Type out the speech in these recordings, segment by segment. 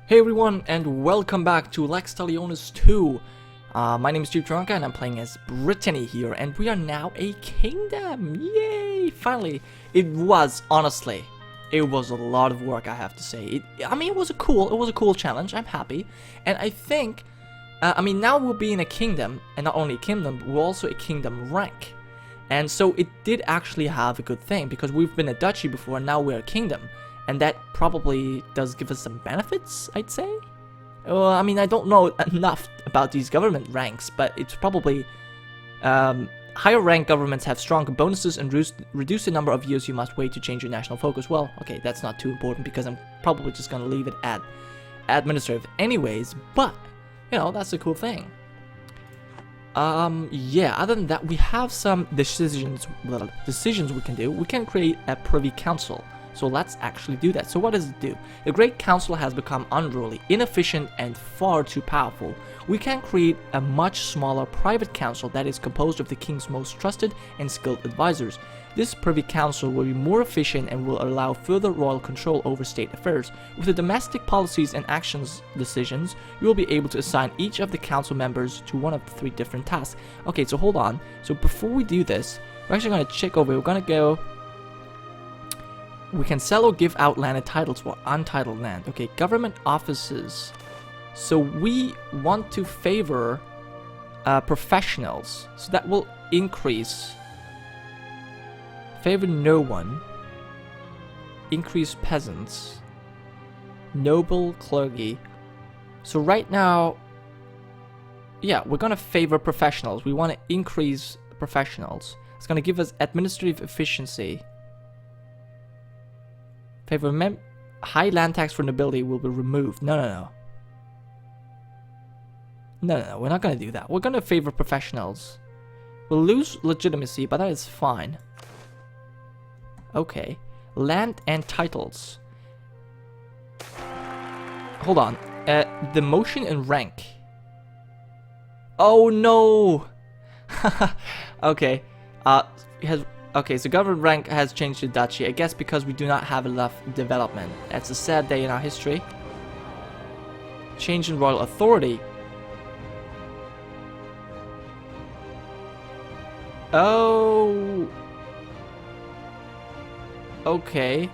Hey everyone, and welcome back to Lex Talionis 2. My name is Gironca and I'm playing as Brittany here, and we are now a kingdom. Yay! Finally, honestly, it was a lot of work, I have to say. It was a cool challenge. I'm happy, and I think, now we'll be in a kingdom, and not only a kingdom, but we're also a kingdom rank. And so it did actually have a good thing because we've been a duchy before, and now we're a kingdom. And that probably does give us some benefits, I'd say. I don't know enough about these government ranks, but it's probably higher rank governments have stronger bonuses and reduce the number of years you must wait to change your national focus. Well, okay, that's not too important because I'm probably just gonna leave it at administrative anyways, but that's a cool thing. Yeah, other than that, we have some decisions we can do. We can create a privy council. So let's actually do that. So what does it do? The Great Council has become unruly, inefficient, and far too powerful. We can create a much smaller private council that is composed of the king's most trusted and skilled advisors. This privy council will be more efficient and will allow further royal control over state affairs. With the domestic policies and actions decisions, you will be able to assign each of the council members to one of the 3 different tasks. Okay, so hold on. So before we do this, we're actually going to check over. We're going to go... We can sell or give out landed titles for untitled land. Okay, government offices. So we want to favor professionals. So that will increase. Favor no one. Increase peasants. Noble clergy. So right now, yeah, we're going to favor professionals. We want to increase professionals. It's going to give us administrative efficiency. Favor high land tax for nobility will be removed. No, we're not going to do that. We're going to favor professionals. We'll lose legitimacy, but that is fine. Okay. Land and titles. Hold on. Demotion and rank. Oh no! Okay. Okay, so government rank has changed to duchy. I guess because we do not have enough development. That's a sad day in our history. Change in royal authority. Oh. Okay.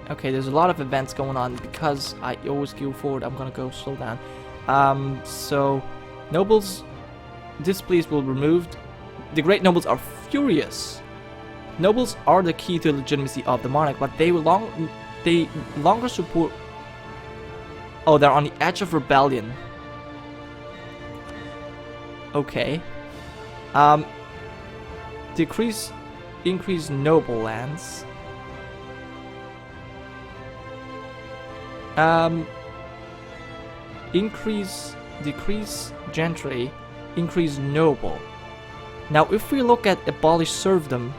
Okay, there's a lot of events going on. Because I always go forward, I'm gonna go slow down. So nobles displeased will be removed. The great nobles are furious. Nobles are the key to the legitimacy of the monarch, but they longer support. Oh, they're on the edge of rebellion. Okay. Increase noble lands. Decrease gentry. Increase noble. Now if we look at abolish serfdom,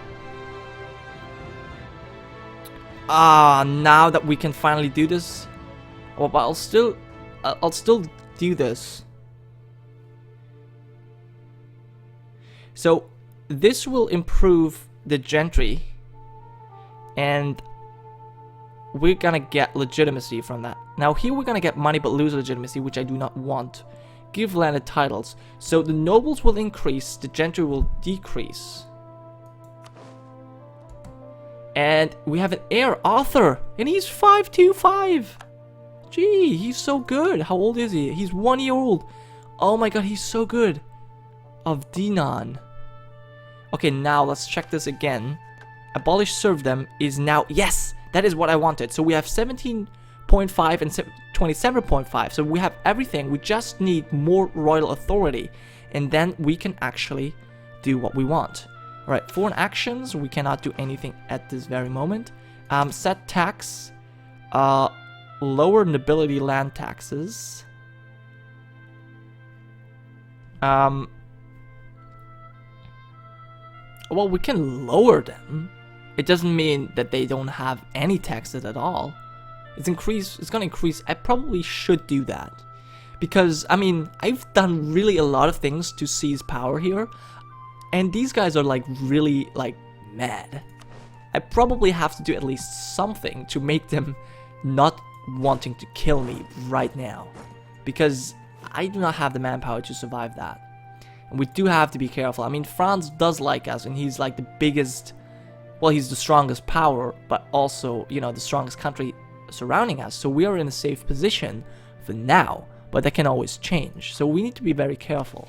now that we can finally do this, well, but I'll still do this. So this will improve the gentry, and we're gonna get legitimacy from that. Now here we're gonna get money but lose legitimacy, which I do not want. Give landed titles. So the nobles will increase, the gentry will decrease. And we have an heir, Arthur, and he's 525. Gee, he's so good. How old is he? He's 1 year old. Oh my god, he's so good. Of Dinan. Okay, now let's check this again. Abolish serfdom is now, yes, that is what I wanted. So we have 17.5 and 27.5. So we have everything. We just need more royal authority, and then we can actually do what we want. All right, foreign actions, we cannot do anything at this very moment. Set tax, lower nobility land taxes. Well, we can lower them. It doesn't mean that they don't have any taxes at all. It's gonna increase. I probably should do that. Because, I've done really a lot of things to seize power here. And these guys are, really, mad. I probably have to do at least something to make them not wanting to kill me right now, because I do not have the manpower to survive that. And we do have to be careful. I mean, France does like us, and he's like the biggest, well, he's the strongest power, but also, you know, the strongest country surrounding us. So we are in a safe position for now, but that can always change. So we need to be very careful.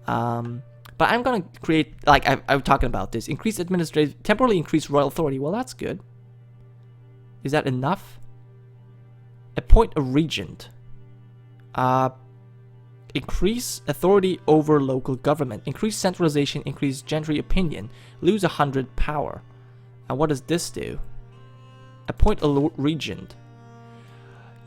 But I'm gonna create, like I'm talking about this, temporarily increase royal authority. Well, that's good. Is that enough? Appoint a regent. Increase authority over local government. Increase centralization, increase gentry opinion. Lose 100 power. And what does this do? Appoint a regent.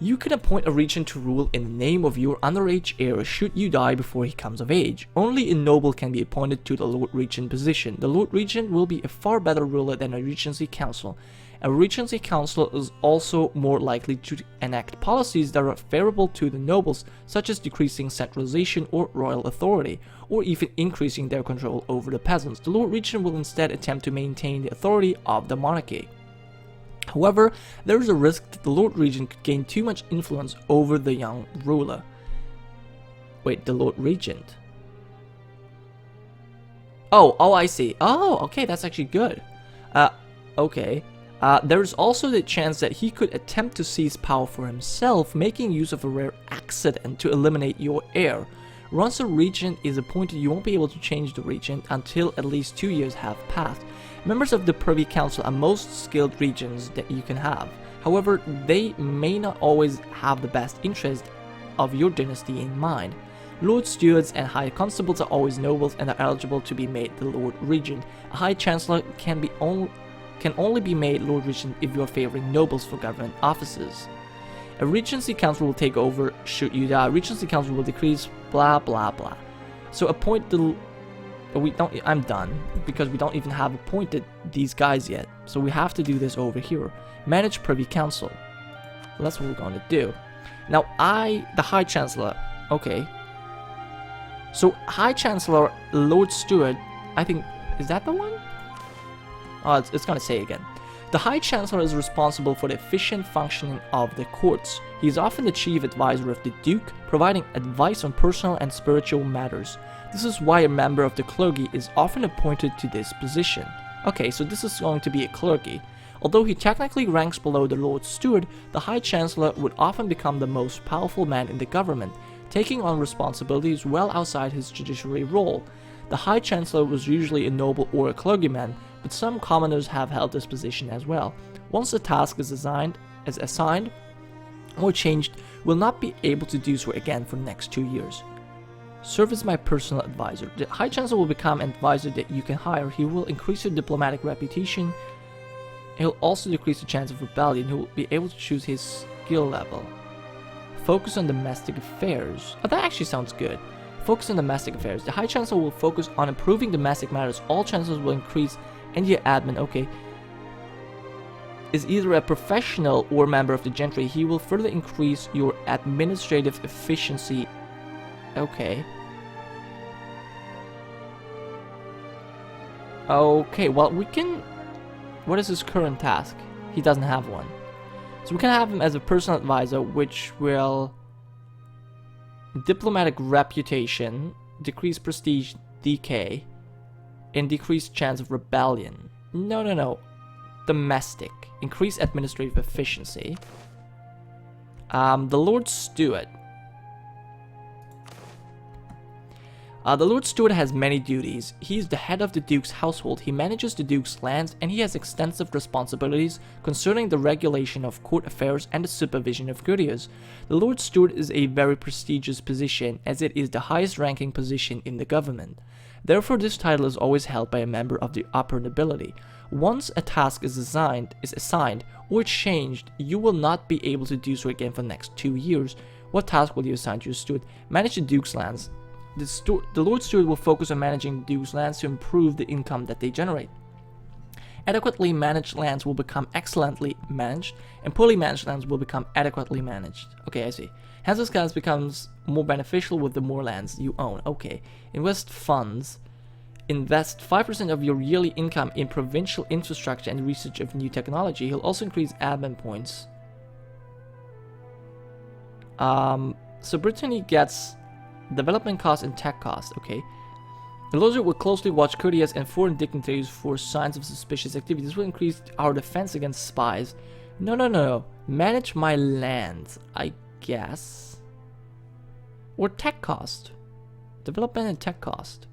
You can appoint a regent to rule in the name of your underage heir should you die before he comes of age. Only a noble can be appointed to the Lord Regent position. The Lord Regent will be a far better ruler than a Regency Council. A Regency Council is also more likely to enact policies that are favorable to the nobles, such as decreasing centralization or royal authority, or even increasing their control over the peasants. The Lord Regent will instead attempt to maintain the authority of the monarchy. However, there is a risk that the Lord Regent could gain too much influence over the young ruler. Wait, the Lord Regent? Oh, I see. Oh, okay, that's actually good. Okay. There is also the chance that he could attempt to seize power for himself, making use of a rare accident to eliminate your heir. Once a regent is appointed, you won't be able to change the regent until at least 2 years have passed. Members of the Privy Council are most skilled regents that you can have. However, they may not always have the best interest of your dynasty in mind. Lord Stewards and High Constables are always nobles and are eligible to be made the Lord Regent. A High Chancellor can only be made Lord Regent if you are favoring nobles for government offices. A Regency Council will take over should you die. Regency Council will decrease blah blah blah. So appoint the... I'm done, because we don't even have appointed these guys yet. So we have to do this over here. Manage Privy Council. Well, that's what we're going to do. Now the High Chancellor, okay. So High Chancellor, Lord Steward, I think, is that the one? Oh, it's going to say again. The High Chancellor is responsible for the efficient functioning of the courts. He is often the chief advisor of the Duke, providing advice on personal and spiritual matters. This is why a member of the clergy is often appointed to this position. Okay, so this is going to be a clergy. Although he technically ranks below the Lord Steward, the High Chancellor would often become the most powerful man in the government, taking on responsibilities well outside his judiciary role. The High Chancellor was usually a noble or a clergyman, but some commoners have held this position as well. Once a task is assigned or changed, will not be able to do so again for the next 2 years. Serve as my personal advisor. The High Chancellor will become an advisor that you can hire. He will increase your diplomatic reputation. He'll also decrease the chance of rebellion. He will be able to choose his skill level. Focus on domestic affairs. Oh, that actually sounds good. Focus on domestic affairs. The High Chancellor will focus on improving domestic matters. All chancellors will increase your admin. Okay. Is either a professional or member of the gentry. He will further increase your administrative efficiency. Okay. Okay, well, we can... What is his current task? He doesn't have one. So we can have him as a personal advisor, which will... Diplomatic reputation, decrease prestige, decay, and decrease chance of rebellion. No. Domestic. Increase administrative efficiency. The Lord Steward. The Lord Steward has many duties. He is the head of the Duke's household. He manages the Duke's lands, and he has extensive responsibilities concerning the regulation of court affairs and the supervision of courtiers. The Lord Steward is a very prestigious position, as it is the highest ranking position in the government. Therefore, this title is always held by a member of the upper nobility. Once a task is assigned or changed, you will not be able to do so again for the next 2 years. What task will you assign to your steward? Manage the Duke's lands. The Lord Steward will focus on managing the Duke's lands to improve the income that they generate. Adequately managed lands will become excellently managed, and poorly managed lands will become adequately managed. Okay, I see. Hence, this class becomes more beneficial with the more lands you own. Okay. Invest funds. invest 5% of your yearly income in provincial infrastructure and research of new technology. He'll also increase admin points. So Brittany gets development costs and tech costs. Okay. The Lizard will closely watch courtiers and foreign dignitaries for signs of suspicious activity. This will increase our defense against spies. No. Manage my lands, I guess. Or tech cost. Development and tech cost.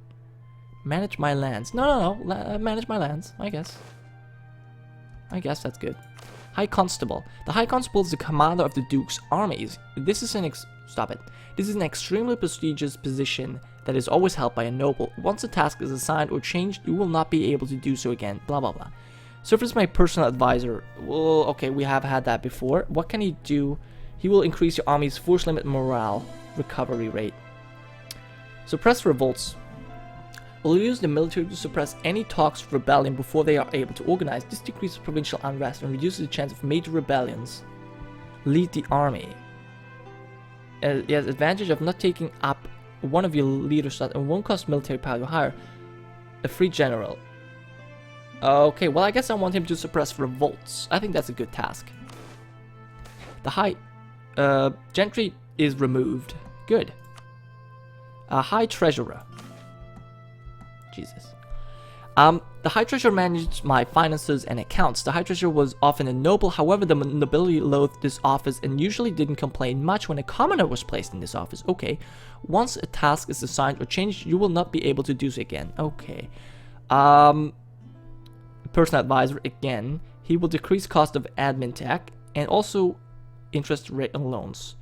Manage my lands. No. Manage my lands, I guess. I guess that's good. High Constable. The High Constable is the commander of the Duke's armies. This is an This is an extremely prestigious position that is always held by a noble. Once a task is assigned or changed, you will not be able to do so again. Blah blah blah. Serve as my personal advisor. Well, okay, we have had that before. What can he do? He will increase your army's force limit morale recovery rate. Suppress revolts. Will use the military to suppress any talks of rebellion before they are able to organize. This decreases provincial unrest and reduces the chance of major rebellions. Lead the army. It has advantage of not taking up one of your leaders slots and won't cost military power to hire. A free general. Okay, well I guess I want him to suppress revolts. I think that's a good task. The high gentry is removed. Good. High treasurer. Jesus. The High Treasurer managed my finances and accounts. The High Treasurer was often a noble, however the nobility loathed this office and usually didn't complain much when a commoner was placed in this office. Okay, once a task is assigned or changed, you will not be able to do so again. Okay. Personal advisor, again, he will decrease cost of admin tech and also interest rate on loans.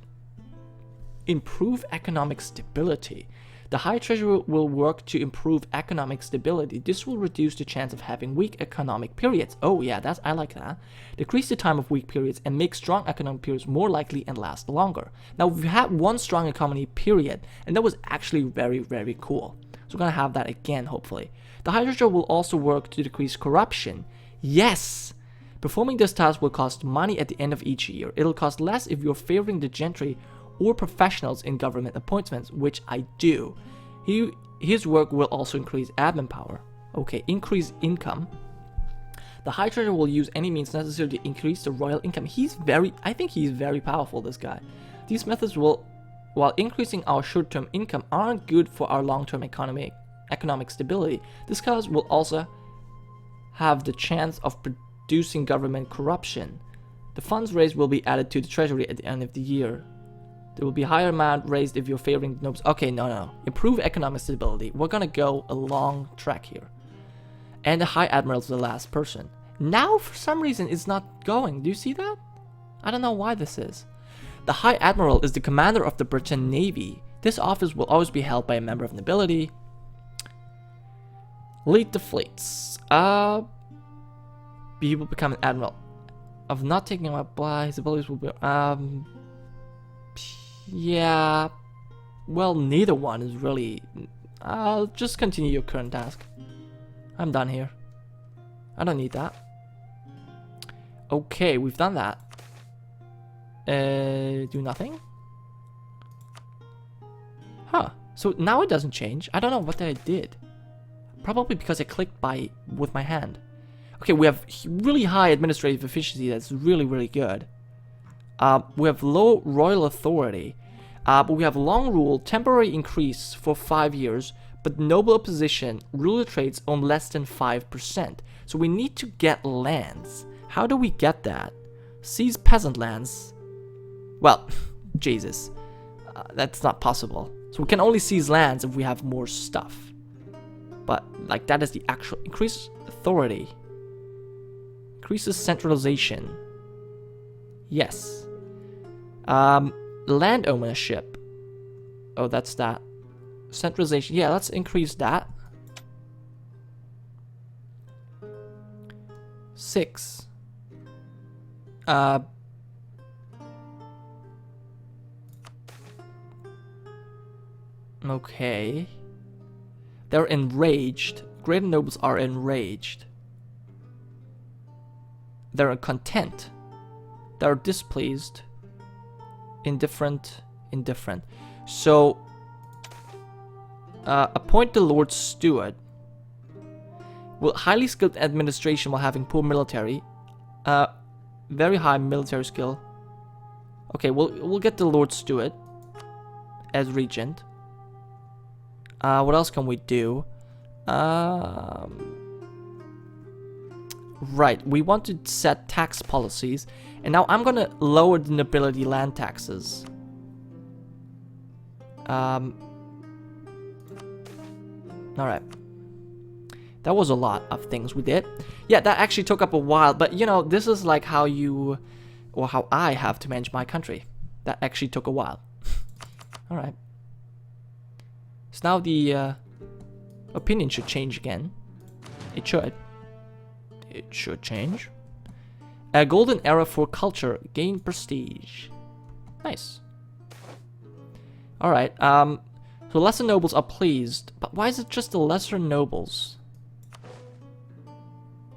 Improve economic stability. The High Treasurer will work to improve economic stability. This will reduce the chance of having weak economic periods. Oh yeah, I like that. Decrease the time of weak periods and make strong economic periods more likely and last longer. Now we've had one strong economy period, and that was actually very, very cool. So we're gonna have that again, hopefully. The High Treasurer will also work to decrease corruption. Yes! Performing this task will cost money at the end of each year. It'll cost less if you're favoring the gentry or professionals in government appointments, which I do. His work will also increase admin power. Okay, increase income. The High Treasurer will use any means necessary to increase the royal income. I think he's very powerful, this guy. These methods will, while increasing our short-term income, aren't good for our long-term economic stability. This cause will also have the chance of producing government corruption. The funds raised will be added to the treasury at the end of the year. There will be a higher amount raised if you're favoring the nobles. Okay, no. Improve economic stability. We're gonna go a long track here. And the High Admiral is the last person. Now, for some reason, it's not going. Do you see that? I don't know why this is. The High Admiral is the commander of the British Navy. This office will always be held by a member of nobility. Lead the fleets. He will become an admiral. Of not taking up by his abilities will be yeah, well, neither one is really. I'll just continue your current task. I'm done here. I don't need that. Okay, we've done that. Do nothing? Huh. So now it doesn't change. I don't know what I did. Probably because I clicked with my hand. Okay, we have really high administrative efficiency. That's really, really good. We have low royal authority, but we have long rule, temporary increase for 5 years, but noble opposition, ruler traits own less than 5%. So we need to get lands. How do we get that? Seize peasant lands. Well, Jesus, that's not possible. So we can only seize lands if we have more stuff. But like that is the actual increase authority. Increases centralization. Yes. Land ownership. Oh, that's that. Centralization. Yeah, let's increase that. 6. Okay. They're enraged. Greater nobles are enraged. They're content. They're displeased. Indifferent. So, appoint the Lord Steward. Well, highly skilled administration while having poor military. Very high military skill. Okay, we'll get the Lord Steward as regent. What else can we do? Right, we want to set tax policies, and now I'm gonna lower the nobility land taxes. Alright. That was a lot of things we did. Yeah, that actually took up a while, but you know, this is like how you, or how I have to manage my country. That actually took a while. Alright. So now the opinion should change again. It should. It should change. A golden era for culture. Gain prestige. Nice. Alright, so lesser nobles are pleased. But why is it just the lesser nobles?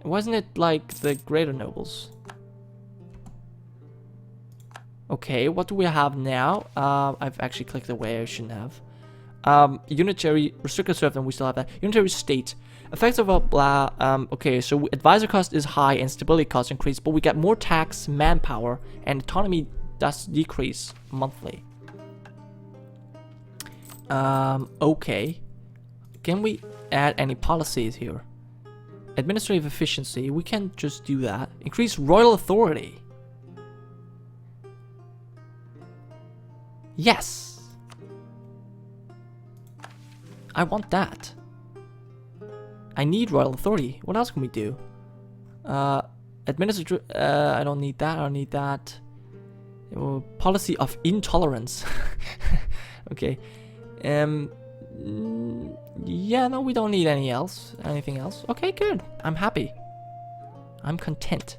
Wasn't it like the greater nobles? Okay, what do we have now? I've actually clicked away, I shouldn't have. Unitary, restricted serfdom, we still have that. Unitary state. Effects of blah, okay, so advisor cost is high and stability cost increase, but we get more tax, manpower, and autonomy does decrease monthly. Okay. Can we add any policies here? Administrative efficiency, we can just do that. Increase royal authority. Yes. I want that. I need royal authority. What else can we do? Administrative, I don't need that, I don't need that. Policy of intolerance. Okay. Yeah, no, we don't need anything else. Okay, good. I'm happy. I'm content.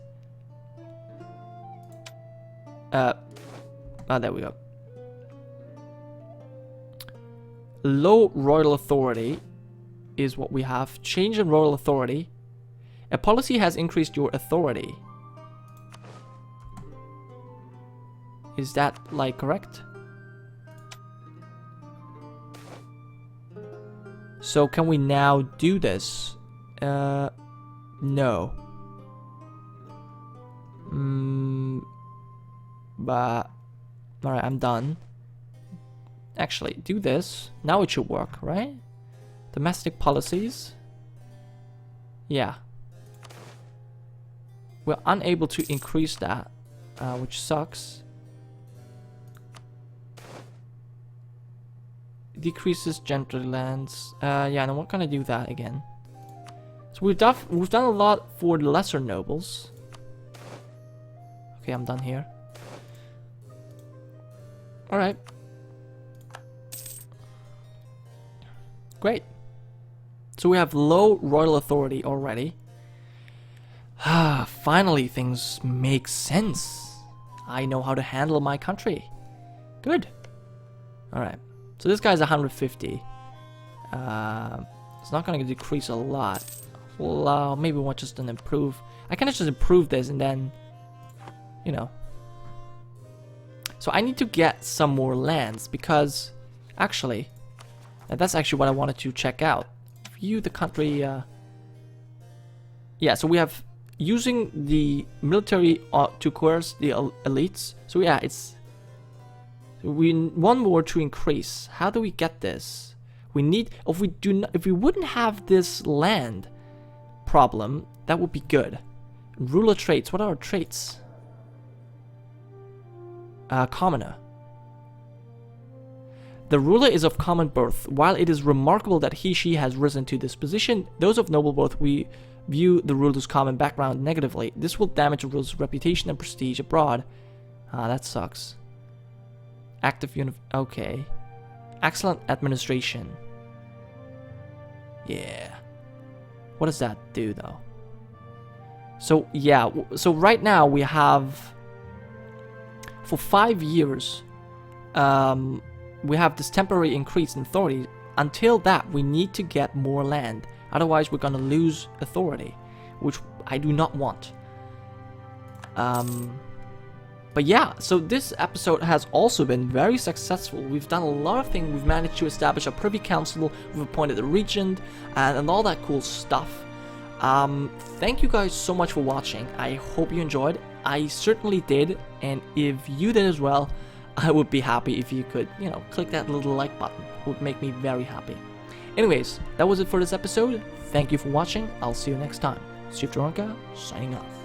Oh, there we go. Low royal authority is what we have. Change in royal authority. A policy has increased your authority. Is that, like, correct? So can we now do this? No. But alright, I'm done. Actually, do this. Now it should work, right? Domestic policies. Yeah. We're unable to increase that, which sucks. Decreases gentry lands. Yeah, and we're gonna do that again. So we've done a lot for the lesser nobles. Okay, I'm done here. All right. Great. So we have low royal authority already. Finally, things make sense. I know how to handle my country. Good. All right. So this guy's 150. It's not going to decrease a lot. Well, maybe we want just an improve. I can just improve this and then, you know. So I need to get some more lands because, actually, that's actually what I wanted to check out. View the country. Yeah, so we have using the military to coerce the elites. So yeah, it's. We want more to increase. How do we get this? We need, if we wouldn't have this land problem, that would be good. Ruler traits. What are our traits? Commoner. The ruler is of common birth. While it is remarkable that he/she has risen to this position, those of noble birth we view the ruler's common background negatively. This will damage the ruler's reputation and prestige abroad. That sucks. Active okay. Excellent administration. Yeah. What does that do though? So yeah, so right now we have for 5 years we have this temporary increase in authority. Until that, we need to get more land. Otherwise we're gonna lose authority, which I do not want. But yeah, so this episode has also been very successful. We've done a lot of things. We've managed to establish a privy council. We've appointed a regent and all that cool stuff. Thank you guys so much for watching. I hope you enjoyed. I certainly did, and if you did as well, I would be happy if you could, click that little like button. It would make me very happy. Anyways, that was it for this episode. Thank you for watching. I'll see you next time. Gironca, signing off.